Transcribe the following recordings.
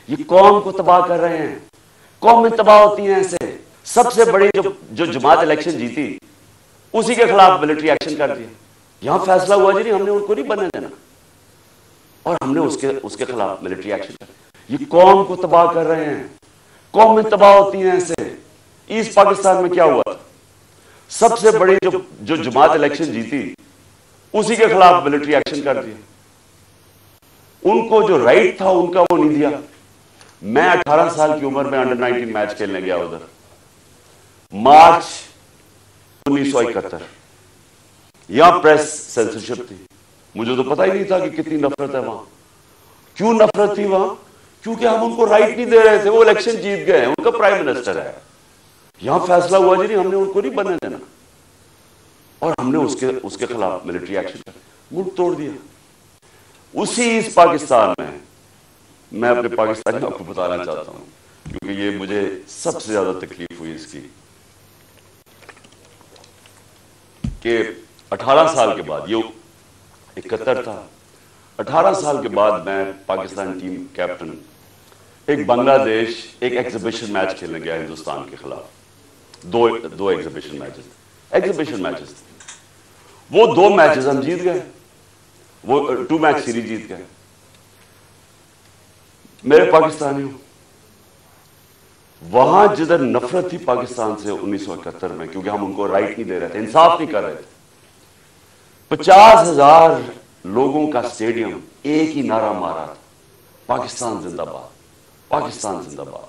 ये कौम को तबाह कर रहे हैं। कौमें तबाह होती हैं ऐसे। सबसे बड़ी जो जमात इलेक्शन जीती उसी के खिलाफ मिलिट्री एक्शन कर दिया। यहां फैसला हुआ जी नहीं, हमने उनको नहीं बनने देना, और हमने उसके खिलाफ मिलिट्री एक्शन कर। ये कौम को तबाह कर रहे हैं। कौमें तबाह होती हैं ऐसे। ईस्ट पाकिस्तान में क्या हुआ? सबसे बड़ी जो जमात इलेक्शन जीती उसी के खिलाफ मिलिट्री एक्शन कर दिया। उनको जो राइट था उनका वो नहीं दिया। मैं 18 साल की उम्र में अंडर 19 मैच खेलने गया उधर, मार्च 1971। यहां प्रेस सेंसरशिप थी। मुझे तो पता ही नहीं था कि कितनी नफरत है वहां। क्यों नफरत थी वहां? क्योंकि हम उनको राइट नहीं दे रहे थे। वो इलेक्शन जीत गए, उनका प्राइम मिनिस्टर है। यहां फैसला हुआ जी नहीं, हमने उनको नहीं बनने देना, और हमने उसके खिलाफ मिलिट्री एक्शन कर मुल्क तोड़ दिया। उसी इस पाकिस्तान में मैं अपने पाकिस्तानियों को बताना चाहता हूं, क्योंकि ये मुझे सबसे ज्यादा तकलीफ हुई इसकी, कि 18 साल के बाद, ये 71 था, 18 साल के बाद मैं पाकिस्तान टीम कैप्टन एक बांग्लादेश एक एग्जीबिशन मैच खेलने गया हिंदुस्तान के खिलाफ। दो एग्जीबिशन मैचेस वो 2 मैचेस हम जीत गए। वो 2 मैच सीरीज जीत गए। मेरे पाकिस्तानियों, वहां जिधर नफरत थी पाकिस्तान से 1971 में, क्योंकि हम उनको राइट नहीं दे रहे थे, इंसाफ नहीं कर रहे थे, 50,000 लोगों का स्टेडियम एक ही नारा मारा था, पाकिस्तान जिंदाबाद, पाकिस्तान जिंदाबाद।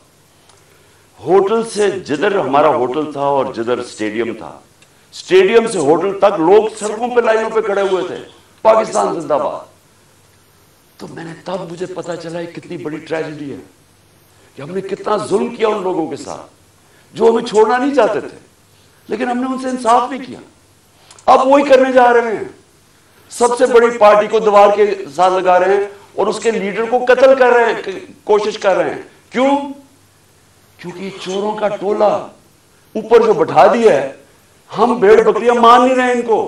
होटल से, जिधर हमारा होटल था और जिधर स्टेडियम था, स्टेडियम से होटल तक लोग सड़कों पे लाइनों पे खड़े हुए थे, पाकिस्तान जिंदाबाद। तो तब मुझे पता चला ये कितनी बड़ी ट्रेजेडी है, कि हमने कितना जुल्म किया उन लोगों के साथ, जो हमें छोड़ना नहीं चाहते थे, लेकिन हमने उनसे इंसाफ भी किया। अब वही करने जा रहे हैं। सबसे बड़ी पार्टी को दीवार के साथ लगा रहे हैं और उसके लीडर को कत्ल कर रहे हैं, कोशिश कर रहे हैं। क्यों? क्योंकि चोरों का टोला ऊपर जो बैठा दिया है, हम भेड़ बकरियां मान नहीं रहे इनको,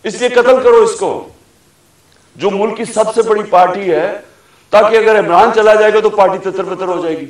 इसलिए कत्ल करो इसको, जो मुल्क की सबसे बड़ी पार्टी है, ताकि अगर इमरान चला जाएगा तो पार्टी तितर बितर हो जाएगी।